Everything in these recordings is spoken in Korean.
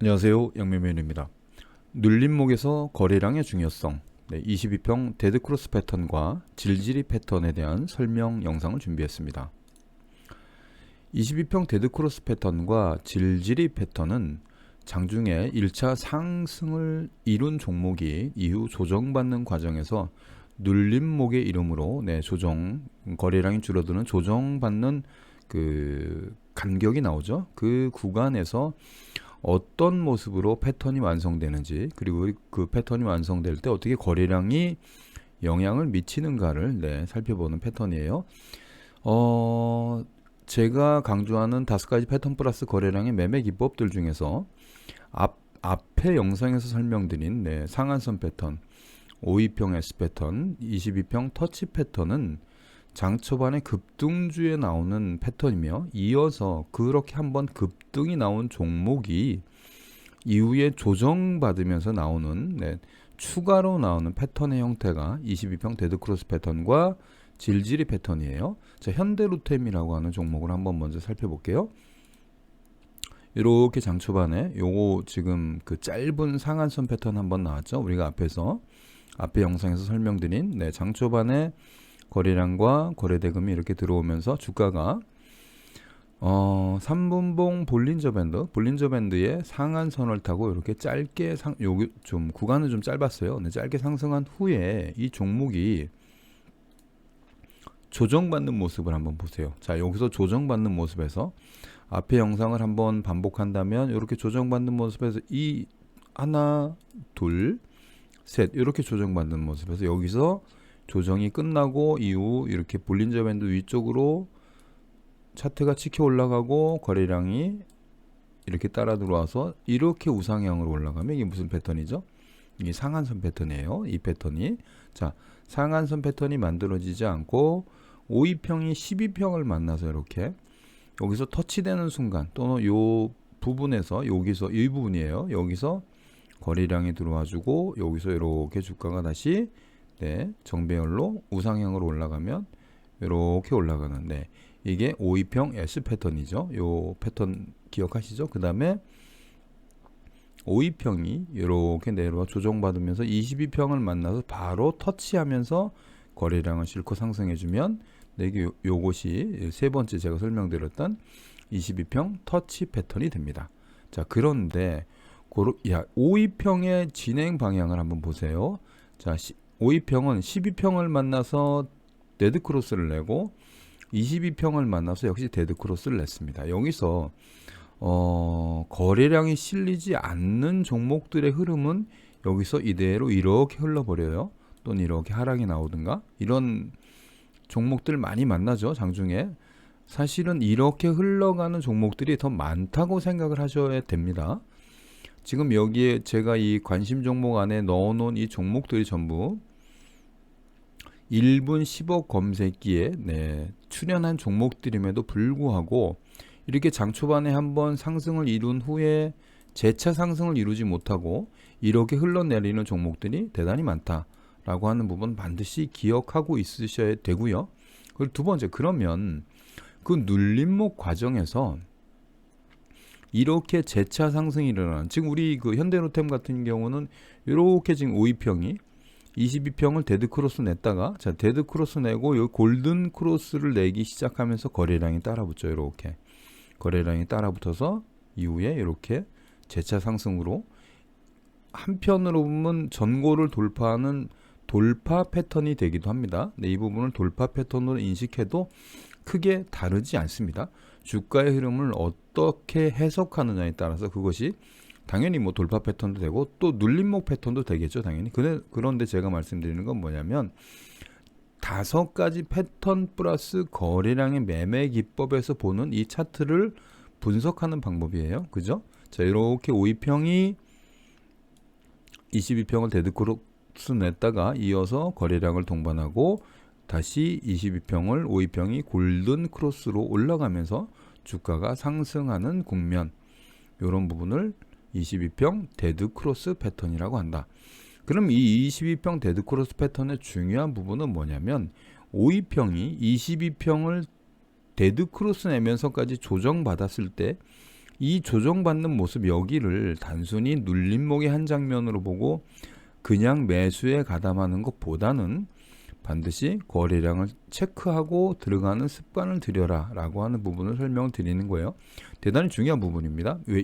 안녕하세요. 양면면입니다. 눌림목에서 거래량의 중요성, 22평 데드크로스 패턴과 질지리 패턴에 대한 설명 영상을 준비했습니다. 22평 데드크로스 패턴과 질지리 패턴은 장중에 1차 상승을 이룬 종목이 이후 조정받는 과정에서 눌림목의 이름으로 거래량이 줄어드는 조정받는 그 간격이 나오죠. 그 구간에서 어떤 모습으로 패턴이 완성되는지, 그리고 그 패턴이 완성될 때 어떻게 거래량이 영향을 미치는가를 살펴보는 패턴이에요. 제가 강조하는 5가지 패턴 플러스 거래량의 매매 기법들 중에서 앞에 영상에서 설명드린 상한선 패턴, 52평 S 패턴, 22평 터치 패턴은 장 초반에 급등주에 나오는 패턴이며, 이어서 그렇게 한번 급등이 나온 종목이 이후에 조정받으면서 나오는 추가로 나오는 패턴의 형태가 22평 데드크로스 패턴과 질지리 패턴이에요. 자, 현대루템이라고 하는 종목을 한번 먼저 살펴볼게요. 이렇게 장 초반에 요거 지금 그 짧은 상한선 패턴 한번 나왔죠. 우리가 앞에 영상에서 설명드린 장 초반에 거래량과 거래대금이 이렇게 들어오면서 주가가 3분봉 볼린저 밴드의 상한선을 타고 이렇게 짧게 여기 좀 구간은 좀 짧았어요. 근데 짧게 상승한 후에 이 종목이 조정받는 모습을 한번 보세요. 자, 여기서 조정받는 모습에서 앞에 영상을 한번 반복한다면 이렇게 조정받는 모습에서 이 하나, 둘, 셋 이렇게 조정받는 모습에서 여기서 조정이 끝나고 이후 이렇게 볼린저 밴드 위쪽으로 차트가 치켜 올라가고 거래량이 이렇게 따라 들어와서 이렇게 우상향으로 올라가면 이게 무슨 패턴이죠? 이게 상한선 패턴이에요. 이 패턴이. 자, 상한선 패턴이 만들어지지 않고 52평이 12평을 만나서 이렇게 여기서 터치되는 순간 또는 요 부분에서 여기서 이 부분이에요. 여기서 거래량이 들어와주고 여기서 이렇게 주가가 다시 정배열로 우상향으로 올라가면 이렇게 올라가는데 이게 52평 S 패턴이죠. 요 패턴 기억하시죠? 그 다음에 52평이 이렇게 내려와 조정받으면서 22평을 만나서 바로 터치하면서 거래량을 실고 상승해주면 이게 요것이 세 번째 제가 설명드렸던 22평 터치 패턴이 됩니다. 자, 그런데 52평의 진행 방향을 한번 보세요. 자, 52평은 12평을 만나서 데드크로스를 내고 22평을 만나서 역시 데드크로스를 냈습니다. 여기서 거래량이 실리지 않는 종목들의 흐름은 여기서 이대로 이렇게 흘러버려요. 또는 이렇게 하락이 나오든가 이런 종목들 많이 만나죠. 장중에. 사실은 이렇게 흘러가는 종목들이 더 많다고 생각을 하셔야 됩니다. 지금 여기에 제가 이 관심 종목 안에 넣어놓은 이 종목들이 전부 1분 10억 검색기에 출연한 종목들임에도 불구하고 이렇게 장 초반에 한번 상승을 이룬 후에 재차 상승을 이루지 못하고 이렇게 흘러내리는 종목들이 대단히 많다라고 하는 부분 반드시 기억하고 있으셔야 되고요. 그리고 두 번째, 그러면 그 눌림목 과정에서 이렇게 재차 상승이 일어나는, 지금 우리 그 현대로템 같은 경우는 이렇게 지금 52평이 22평을 데드크로스 냈다가, 자, 데드크로스 내고 여기 골든 크로스를 내기 시작하면서 거래량이 따라붙죠. 이렇게 거래량이 따라붙어서 이후에 이렇게 재차 상승으로, 한편으로 보면 전고를 돌파하는 돌파 패턴이 되기도 합니다. 이 부분을 돌파 패턴으로 인식해도 크게 다르지 않습니다. 주가의 흐름을 어떻게 해석하느냐에 따라서 그것이 당연히 뭐 돌파 패턴도 되고 또 눌림목 패턴도 되겠죠, 당연히. 그런데 제가 말씀드리는 건 뭐냐면 5가지 패턴 플러스 거래량의 매매 기법에서 보는 이 차트를 분석하는 방법이에요. 그죠? 자, 이렇게 52평이 22평을 데드크로스 냈다가 이어서 거래량을 동반하고 다시 22평을 52평이 골든 크로스로 올라가면서 주가가 상승하는 국면, 이런 부분을 22평 데드크로스 패턴이라고 한다. 그럼 이 22평 데드크로스 패턴의 중요한 부분은 뭐냐면 52평이 22평을 데드크로스 내면서까지 조정받았을 때 이 조정받는 모습 여기를 단순히 눌림목의 한 장면으로 보고 그냥 매수에 가담하는 것보다는 반드시 거래량을 체크하고 들어가는 습관을 들여라 라고 하는 부분을 설명을 드리는 거예요. 대단히 중요한 부분입니다. 왜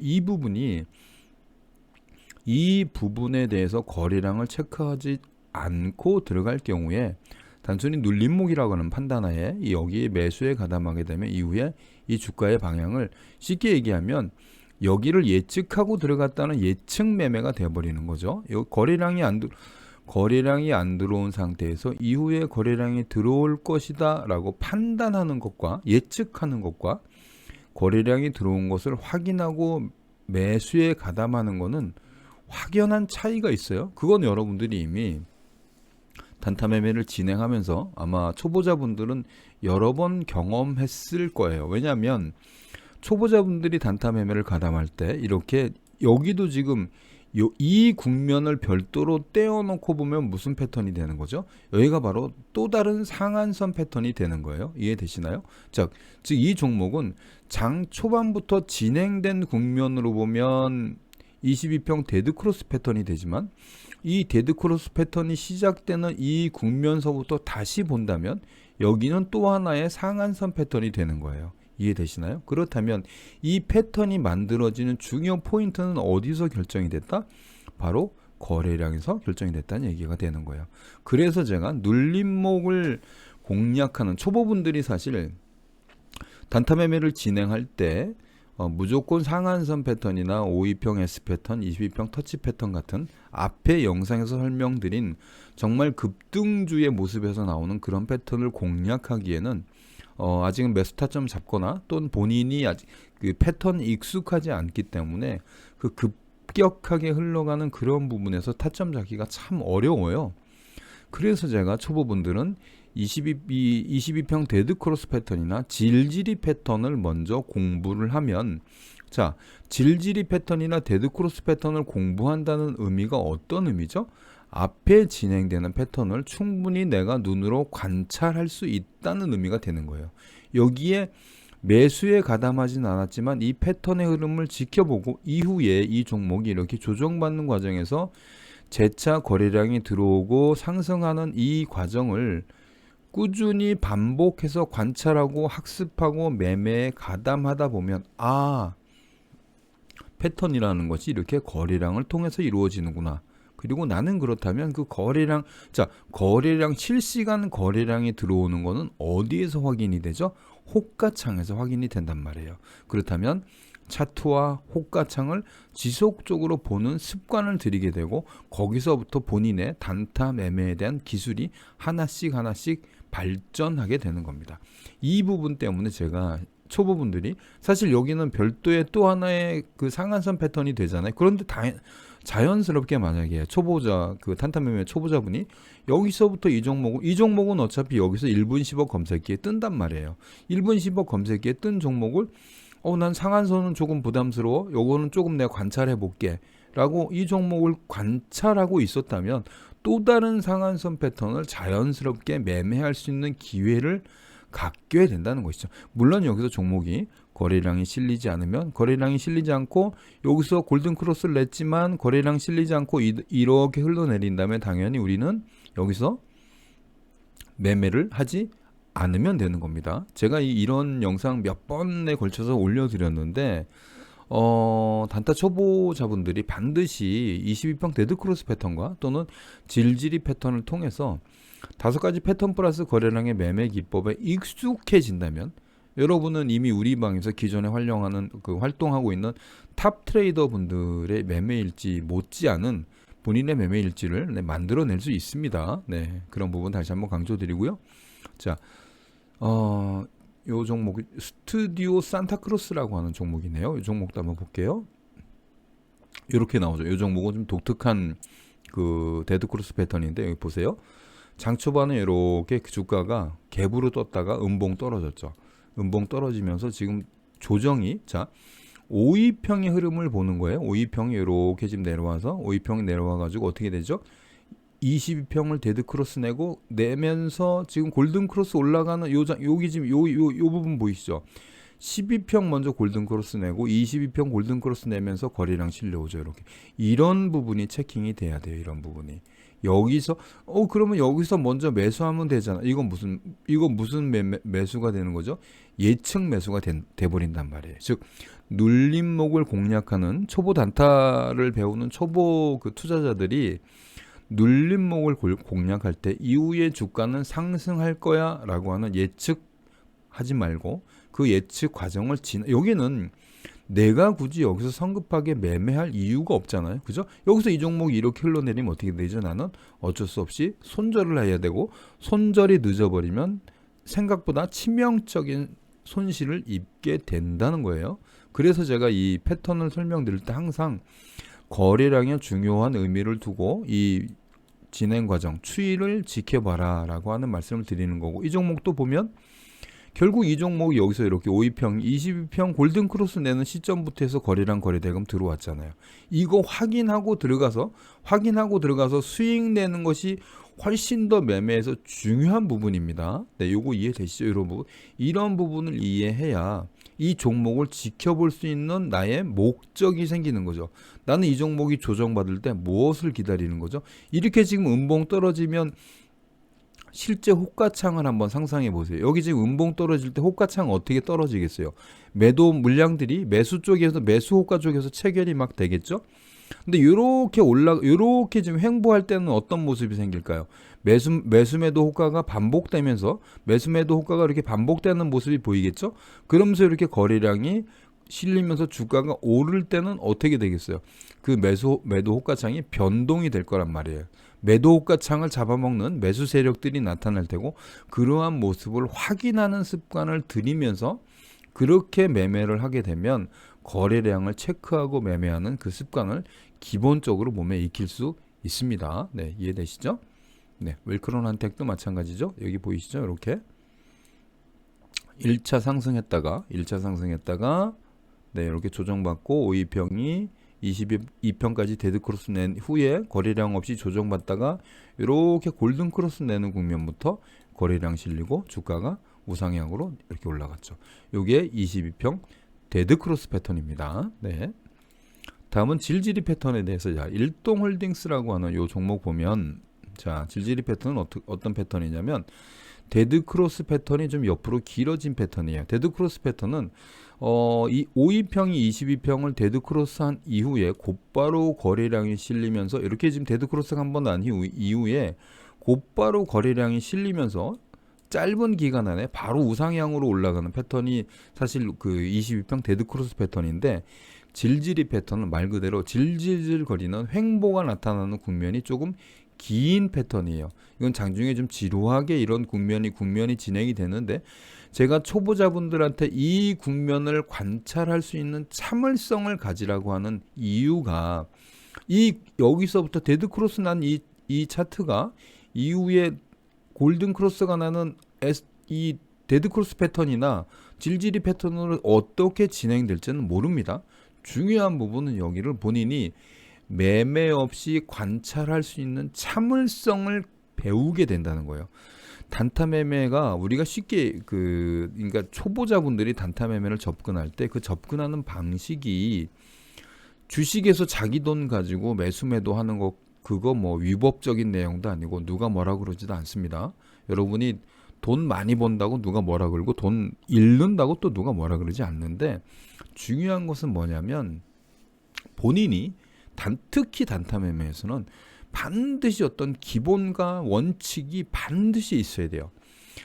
이 부분에 대해서 거래량을 체크하지 않고 들어갈 경우에 단순히 눌림목이라고 하는 판단하에 여기에 매수에 가담하게 되면 이후에 이 주가의 방향을 쉽게 얘기하면 여기를 예측하고 들어갔다는 예측 매매가 되어버리는 거죠. 거래량이 안 들어온 상태에서 이후에 거래량이 들어올 것이다 라고 판단하는 것과 예측하는 것과 거래량이 들어온 것을 확인하고 매수에 가담하는 것은 확연한 차이가 있어요. 그건 여러분들이 이미 단타 매매를 진행하면서 아마 초보자분들은 여러 번 경험했을 거예요. 왜냐하면 초보자분들이 단타 매매를 가담할 때 이렇게 여기도 지금 이 국면을 별도로 떼어놓고 보면 무슨 패턴이 되는 거죠? 여기가 바로 또 다른 상한선 패턴이 되는 거예요. 이해되시나요? 즉 이 종목은 장 초반부터 진행된 국면으로 보면 22평 데드크로스 패턴이 되지만 이 데드크로스 패턴이 시작되는 이 국면서부터 다시 본다면 여기는 또 하나의 상한선 패턴이 되는 거예요. 이해되시나요? 그렇다면 이 패턴이 만들어지는 중요 포인트는 어디서 결정이 됐다? 바로 거래량에서 결정이 됐다는 얘기가 되는 거예요. 그래서 제가 눌림목을 공략하는 초보분들이 사실 단타 매매를 진행할 때 무조건 상한선 패턴이나 5위평 S 패턴, 22평 터치 패턴 같은 앞에 영상에서 설명드린 정말 급등주의 모습에서 나오는 그런 패턴을 공략하기에는 아직은 매수 타점 잡거나 또는 본인이 아직 그 패턴이 익숙하지 않기 때문에 그 급격하게 흘러가는 그런 부분에서 타점 잡기가 참 어려워요. 그래서 제가 초보분들은 22평 데드크로스 패턴이나 질질이 패턴을 먼저 공부를 하면 자, 질질이 패턴이나 데드크로스 패턴을 공부한다는 의미가 어떤 의미죠? 앞에 진행되는 패턴을 충분히 내가 눈으로 관찰할 수 있다는 의미가 되는 거예요. 여기에 매수에 가담하진 않았지만 이 패턴의 흐름을 지켜보고 이후에 이 종목이 이렇게 조정받는 과정에서 재차 거래량이 들어오고 상승하는 이 과정을 꾸준히 반복해서 관찰하고 학습하고 매매에 가담하다 보면 패턴이라는 것이 이렇게 거래량을 통해서 이루어지는구나. 그리고 나는 그렇다면 그 거래량 실시간 거래량이 들어오는 거는 어디에서 확인이 되죠? 호가창에서 확인이 된단 말이에요. 그렇다면 차트와 호가창을 지속적으로 보는 습관을 들이게 되고 거기서부터 본인의 단타 매매에 대한 기술이 하나씩 발전하게 되는 겁니다. 이 부분 때문에 제가 초보분들이 사실 여기는 별도의 또 하나의 그 상한선 패턴이 되잖아요. 그런데 자연스럽게 만약에 초보자 그 단타 매매 초보자분이 여기서부터 이 종목은 어차피 여기서 1분 10억 검색기에 뜬단 말이에요. 1분 10억 검색기에 뜬 종목을 난 상한선은 조금 부담스러워. 요거는 조금 내가 관찰해 볼게. 라고 이 종목을 관찰하고 있었다면 또 다른 상한선 패턴을 자연스럽게 매매할 수 있는 기회를 갖게 된다는 것이죠. 물론 여기서 종목이 거래량이 실리지 않고 여기서 골든 크로스를 냈지만 거래량 실리지 않고 이렇게 흘러내린다면 당연히 우리는 여기서 매매를 하지 않으면 되는 겁니다. 제가 이런 영상 몇 번에 걸쳐서 올려드렸는데 단타 초보자분들이 반드시 22평 데드크로스 패턴과 또는 질질이 패턴을 통해서 5가지 패턴 플러스 거래량의 매매 기법에 익숙해진다면 여러분은 이미 우리 방에서 기존에 활동하고 있는 탑 트레이더 분들의 매매 일지 못지않은 본인의 매매 일지를 만들어낼 수 있습니다. 네, 그런 부분 다시 한번 강조드리고요. 자, 요 종목 스튜디오 산타크로스라고 하는 종목이네요. 이 종목도 한번 볼게요. 이렇게 나오죠. 이 종목은 좀 독특한 그 데드크로스 패턴인데 여기 보세요. 장 초반에 이렇게 주가가 갭으로 떴다가 음봉 떨어졌죠. 음봉 떨어지면서 지금 조정이 5위평의 흐름을 보는 거예요. 5위평이 이렇게 지금 내려와서 5위평이 내려와 가지고 어떻게 되죠? 22평을 데드크로스 내면서 지금 골든크로스 올라가는 여기 지금 요 부분 보이시죠? 12평 먼저 골든 크로스 내고 22평 골든 크로스 내면서 거래량 실려오죠. 이렇게 이런 부분이 체킹이 돼야 돼요. 이런 부분이 여기서 그러면 여기서 먼저 매수하면 되잖아. 이건 무슨 매수가 되는 거죠? 예측 매수가 돼 버린단 말이에요. 즉 눌림목을 공략하는 초보 단타를 배우는 초보 그 투자자들이 눌림목을 공략할 때 이후에 주가는 상승할 거야라고 하는 예측하지 말고 그 예측 과정을 여기는 내가 굳이 여기서 성급하게 매매할 이유가 없잖아요. 그죠? 여기서 이 종목이 이렇게 흘러내리면 어떻게 되죠? 나는 어쩔 수 없이 손절을 해야 되고 손절이 늦어버리면 생각보다 치명적인 손실을 입게 된다는 거예요. 그래서 제가 이 패턴을 설명드릴 때 항상 거래량에 중요한 의미를 두고 이 진행 과정, 추이를 지켜봐라 라고 하는 말씀을 드리는 거고, 이 종목도 보면 결국 이 종목이 여기서 이렇게 52평, 22평 골든 크로스 내는 시점부터 해서 거래량 거래대금 들어왔잖아요. 이거 확인하고 들어가서 수익 내는 것이 훨씬 더 매매에서 중요한 부분입니다. 네, 요거 이해되시죠, 여러분? 이런 부분을 이해해야 이 종목을 지켜볼 수 있는 나의 목적이 생기는 거죠. 나는 이 종목이 조정받을 때 무엇을 기다리는 거죠? 이렇게 지금 음봉 떨어지면 실제 호가창을 한번 상상해 보세요. 여기 지금 음봉 떨어질 때 호가창 어떻게 떨어지겠어요? 매도 물량들이 매수 쪽에서 매수 호가 쪽에서 체결이 막 되겠죠? 근데 요렇게 지금 횡보할 때는 어떤 모습이 생길까요? 매수 매도 호가가 반복되면서 매수 매도 호가가 이렇게 반복되는 모습이 보이겠죠? 그러면서 이렇게 거래량이 실리면서 주가가 오를 때는 어떻게 되겠어요? 그 매도 호가창이 변동이 될 거란 말이에요. 매도 호가창을 잡아먹는 매수 세력들이 나타날 테고, 그러한 모습을 확인하는 습관을 들이면서 그렇게 매매를 하게 되면 거래량을 체크하고 매매하는 그 습관을 기본적으로 몸에 익힐 수 있습니다. 네, 이해되시죠? 네, 웰크론 한택도 마찬가지죠. 여기 보이시죠? 이렇게 1차 상승했다가 네, 이렇게 조정받고 52평이 22평까지 데드크로스 낸 후에 거래량 없이 조정받다가 이렇게 골든크로스 내는 국면부터 거래량 실리고 주가가 우상향으로 이렇게 올라갔죠. 이게 22평 데드크로스 패턴입니다. 네. 다음은 질질이 패턴에 대해서 일동홀딩스라고 하는 이 종목 보면, 자, 질질이 패턴은 어떤 패턴이냐면 데드크로스 패턴이 좀 옆으로 길어진 패턴이에요. 데드크로스 패턴은 이 52평이 22평을 데드크로스한 이후에 곧바로 거래량이 실리면서 이렇게 지금 데드크로스가 한 번 난 이후에 곧바로 거래량이 실리면서 짧은 기간 안에 바로 우상향으로 올라가는 패턴이 사실 그 22평 데드크로스 패턴인데, 질질이 패턴은 말 그대로 질질질 거리는 횡보가 나타나는 국면이 조금 긴 패턴이에요. 이건 장중에 좀 지루하게 이런 국면이 진행이 되는데, 제가 초보자분들한테 이 국면을 관찰할 수 있는 참을성을 가지라고 하는 이유가, 여기서부터 데드크로스 난 이 차트가 이후에 골든크로스가 나는 이 데드크로스 패턴이나 질질이 패턴으로 어떻게 진행될지는 모릅니다. 중요한 부분은 여기를 본인이 매매 없이 관찰할 수 있는 참을성을 배우게 된다는 거예요. 단타 매매가 우리가 쉽게 그러니까 초보자분들이 단타 매매를 접근할 때 그 접근하는 방식이 주식에서 자기 돈 가지고 매수 매도하는 거, 그거 뭐 위법적인 내용도 아니고 누가 뭐라 그러지도 않습니다. 여러분이 돈 많이 번다고 누가 뭐라 그러고 돈 잃는다고 또 누가 뭐라 그러지 않는데, 중요한 것은 뭐냐면 본인이 특히 단타 매매에서는 반드시 어떤 기본과 원칙이 반드시 있어야 돼요.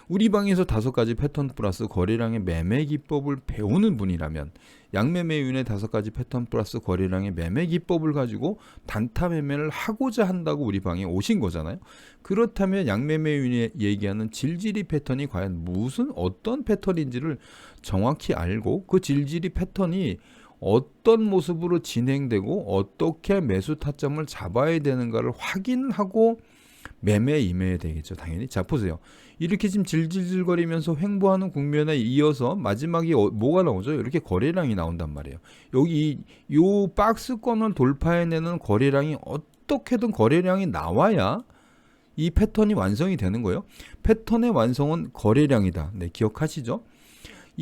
우리 방에서 5가지 패턴 플러스 거래량의 매매 기법을 배우는 분이라면, 양매매윤의 5가지 패턴 플러스 거래량의 매매 기법을 가지고 단타 매매를 하고자 한다고 우리 방에 오신 거잖아요. 그렇다면 양매매윤이 얘기하는 질질이 패턴이 과연 어떤 패턴인지를 정확히 알고, 그 질질이 패턴이 어떤 모습으로 진행되고 어떻게 매수 타점을 잡아야 되는가를 확인하고 매매에 임해야 되겠죠, 당연히. 자, 보세요. 이렇게 지금 질질질거리면서 횡보하는 국면에 이어서 마지막에 뭐가 나오죠? 이렇게 거래량이 나온단 말이에요. 여기 요 박스권을 돌파해내는 거래량이 어떻게든 거래량이 나와야 이 패턴이 완성이 되는 거예요. 패턴의 완성은 거래량이다. 네, 기억하시죠?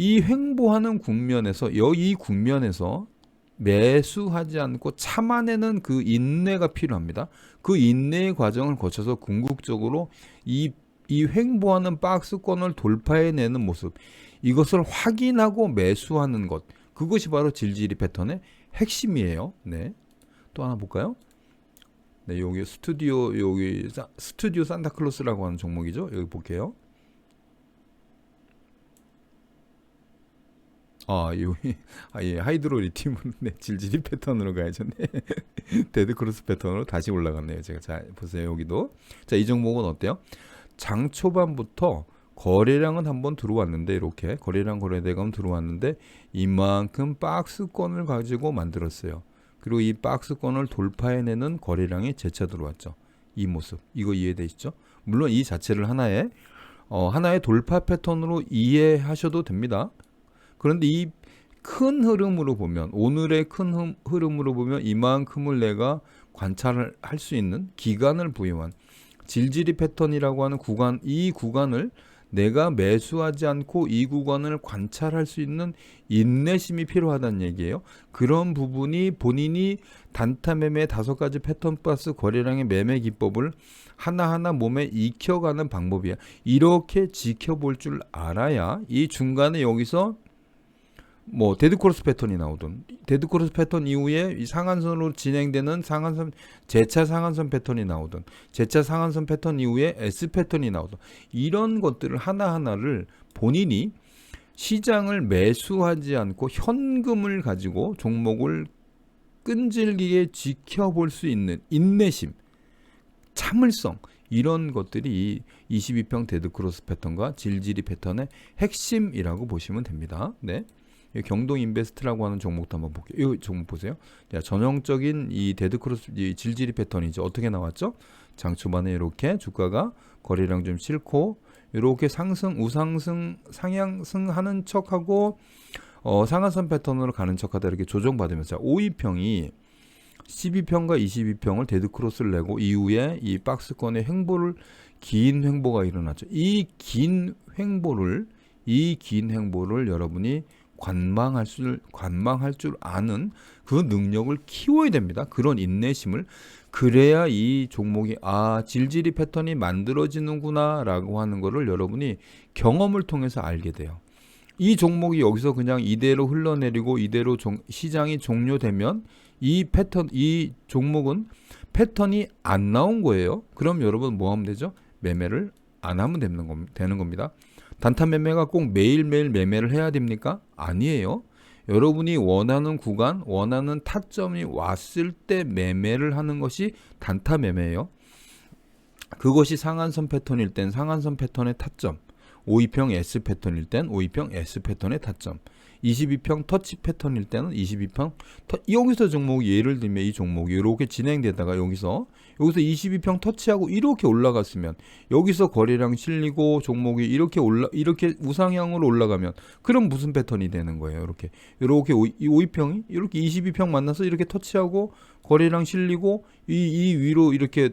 이 횡보하는 국면에서 이 국면에서 매수하지 않고 참아내는 그 인내가 필요합니다. 그 인내의 과정을 거쳐서 궁극적으로 이 횡보하는 박스권을 돌파해내는 모습, 이것을 확인하고 매수하는 것, 그것이 바로 질질이 패턴의 핵심이에요. 네, 또 하나 볼까요? 네, 여기 스튜디오 산타클로스라고 하는 종목이죠. 여기 볼게요. 예, 하이드로 리튬은 네, 질질이 패턴으로 가야죠. 네. 데드크로스 패턴으로 다시 올라갔네요. 제가 자 보세요. 여기도 자, 이 종목은 어때요? 장 초반부터 거래량은 한번 들어왔는데, 이렇게 거래량 거래대금 들어왔는데 이만큼 박스권을 가지고 만들었어요. 그리고 이 박스권을 돌파해내는 거래량이 재차 들어왔죠. 이 모습, 이거 이해되시죠? 물론 이 자체를 하나의 돌파 패턴으로 이해하셔도 됩니다. 그런데 이 큰 흐름으로 보면, 오늘의 큰 흐름으로 보면 이만큼을 내가 관찰을 할 수 있는 기간을 부여한 질질이 패턴이라고 하는 구간, 이 구간을 내가 매수하지 않고 이 구간을 관찰할 수 있는 인내심이 필요하다는 얘기예요. 그런 부분이 본인이 단타 매매 5가지 패턴 플러스 거래량의 매매 기법을 하나하나 몸에 익혀가는 방법이야. 이렇게 지켜볼 줄 알아야 이 중간에 여기서 뭐 데드크로스 패턴이 나오든, 데드크로스 패턴 이후에 이 상한선으로 진행되는 재차 상한선 패턴이 나오든, 재차 상한선 패턴 이후에 S 패턴이 나오든, 이런 것들을 하나하나를 본인이 시장을 매수하지 않고 현금을 가지고 종목을 끈질기게 지켜볼 수 있는 인내심, 참을성, 이런 것들이 22평 데드크로스 패턴과 질질이 패턴의 핵심이라고 보시면 됩니다. 네. 경동인베스트라고 하는 종목도 한번 볼게요. 이 종목 보세요. 자, 전형적인 이 데드크로스 이 질질이 패턴이죠. 어떻게 나왔죠? 장 초반에 이렇게 주가가 거래량 좀 싫고 이렇게 우상승 상향승하는 척하고 상한선 패턴으로 가는 척하다 이렇게 조정받으면서 5위평이 12평과 22평을 데드크로스를 내고 이후에 이 박스권의 긴 횡보가 일어났죠. 이 긴 횡보를 여러분이 관망할 줄 아는 그 능력을 키워야 됩니다. 그런 인내심을. 그래야 이 종목이 질질이 패턴이 만들어지는구나 라고 하는 거를 여러분이 경험을 통해서 알게 돼요. 이 종목이 여기서 그냥 이대로 흘러내리고 이대로 시장이 종료되면 이 종목은 패턴이 안 나온 거예요. 그럼 여러분 뭐 하면 되죠? 매매를 안 하면 되는 겁니다. 단타 매매가 꼭 매일매일 매매를 해야 됩니까? 아니에요. 여러분이 원하는 구간, 원하는 타점이 왔을 때 매매를 하는 것이 단타 매매예요. 그것이 상한선 패턴일 땐 상한선 패턴의 타점, 5위평 S 패턴일 땐 5위평 S 패턴의 타점, 22평 터치 패턴일 때는 22평 여기서 종목이, 예를 들면 이 종목이 이렇게 진행되다가 여기서 22평 터치하고 이렇게 올라갔으면, 여기서 거래량 실리고 종목이 이렇게 우상향으로 올라가면 그럼 무슨 패턴이 되는 거예요? 이렇게 5위평이 이렇게 22평 만나서 이렇게 터치하고 거래량 실리고 이 위로 이렇게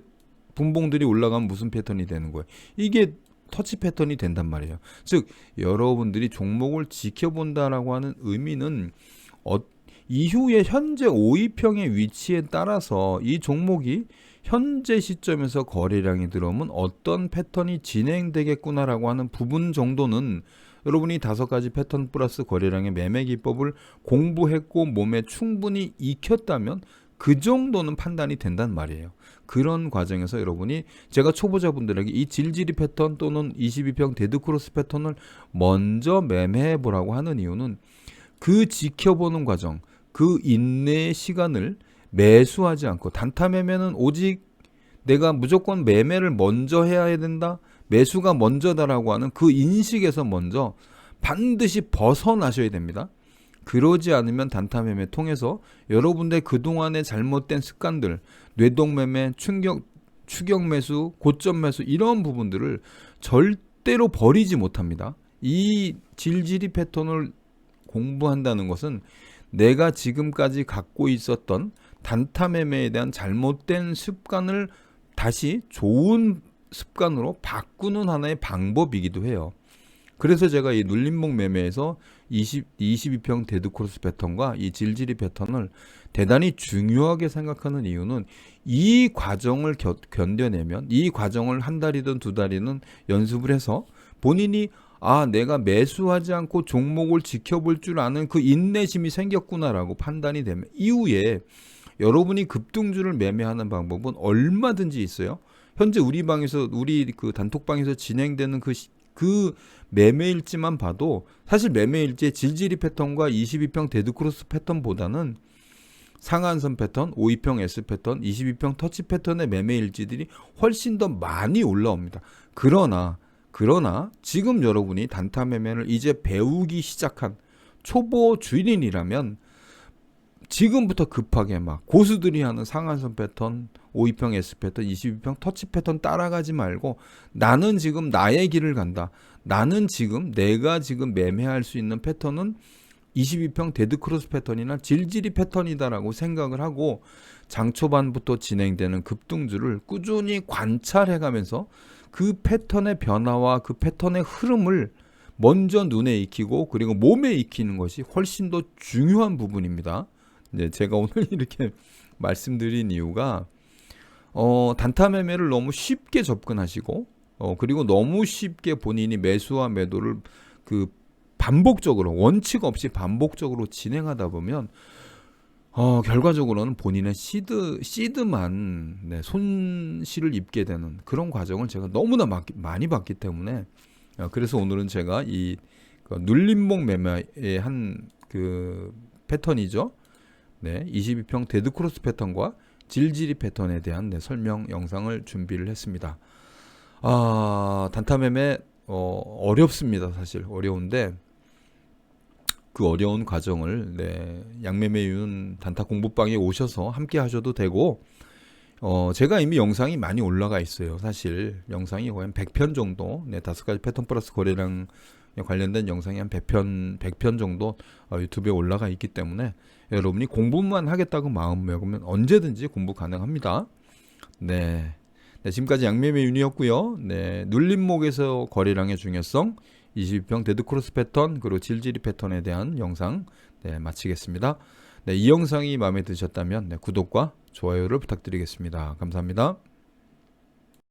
분봉들이 올라가면 무슨 패턴이 되는 거예요? 이게 터치 패턴이 된단 말이에요. 즉 여러분들이 종목을 지켜본다라고 하는 의미는 이후에 현재 5위평의 위치에 따라서 이 종목이 현재 시점에서 거래량이 들어오면 어떤 패턴이 진행되겠구나라고 하는 부분 정도는 여러분이 5가지 패턴 플러스 거래량의 매매 기법을 공부했고 몸에 충분히 익혔다면 그 정도는 판단이 된단 말이에요. 그런 과정에서 여러분이, 제가 초보자분들에게 이 질질이 패턴 또는 22평 데드크로스 패턴을 먼저 매매해 보라고 하는 이유는 그 지켜보는 과정, 그 인내의 시간을 매수하지 않고, 단타 매매는 오직 내가 무조건 매매를 먼저 해야 된다, 매수가 먼저다라고 하는 그 인식에서 먼저 반드시 벗어나셔야 됩니다. 그러지 않으면 단타 매매 통해서 여러분들 그동안의 잘못된 습관들, 뇌동매매, 추격 매수, 고점 매수, 이런 부분들을 절대로 버리지 못합니다. 이 질질이 패턴을 공부한다는 것은 내가 지금까지 갖고 있었던 단타 매매에 대한 잘못된 습관을 다시 좋은 습관으로 바꾸는 하나의 방법이기도 해요. 그래서 제가 이 눌림목 매매에서 22평 데드크로스 패턴과 이 질질이 패턴을 대단히 중요하게 생각하는 이유는 이 과정을 견뎌내면, 이 과정을 한 달이든 두 달이든 연습을 해서 본인이 내가 매수하지 않고 종목을 지켜볼 줄 아는 그 인내심이 생겼구나라고 판단이 되면 이후에 여러분이 급등주를 매매하는 방법은 얼마든지 있어요. 현재 우리 그 단톡방에서 진행되는 그 매매일지만 봐도 사실 매매일지의 질질이 패턴과 22평 데드크로스 패턴보다는 상한선 패턴, 52평 S 패턴, 22평 터치 패턴의 매매일지들이 훨씬 더 많이 올라옵니다. 그러나 지금 여러분이 단타 매매를 이제 배우기 시작한 초보 주인이라면 지금부터 급하게 막 고수들이 하는 상한선 패턴, 52평 S 패턴, 22평 터치 패턴 따라가지 말고 나는 지금 나의 길을 간다. 나는 지금 내가 지금 매매할 수 있는 패턴은 22평 데드크로스 패턴이나 질질이 패턴이다라고 생각을 하고 장 초반부터 진행되는 급등주를 꾸준히 관찰해가면서 그 패턴의 변화와 그 패턴의 흐름을 먼저 눈에 익히고 그리고 몸에 익히는 것이 훨씬 더 중요한 부분입니다. 네, 제가 오늘 이렇게 말씀드린 이유가 단타 매매를 너무 쉽게 접근하시고 그리고 너무 쉽게 본인이 매수와 매도를 그 반복적으로 원칙 없이 반복적으로 진행하다 보면 결과적으로는 본인의 시드만 손실을 입게 되는 그런 과정을 제가 너무나 많이 봤기 때문에 그래서 오늘은 제가 이 눌림목 매매의 한 그 패턴이죠. 22평 데드크로스 패턴과 질질이 패턴에 대한 설명 영상을 준비를 했습니다. 단타 매매 어렵습니다. 사실 어려운데 그 어려운 과정을 양매매윤 단타 공부방에 오셔서 함께 하셔도 되고 제가 이미 영상이 많이 올라가 있어요. 사실 영상이 거의 한 100편 정도 5가지 패턴 플러스 거래량 관련된 영상이 한 100편 정도 유튜브에 올라가 있기 때문에 여러분이 공부만 하겠다고 마음 먹으면 언제든지 공부 가능합니다. 지금까지 양매매윤이었고요. 눌림목에서 거래량의 중요성, 22평 데드크로스 패턴 그리고 질질이 패턴에 대한 영상 마치겠습니다. 이 영상이 마음에 드셨다면 구독과 좋아요를 부탁드리겠습니다. 감사합니다.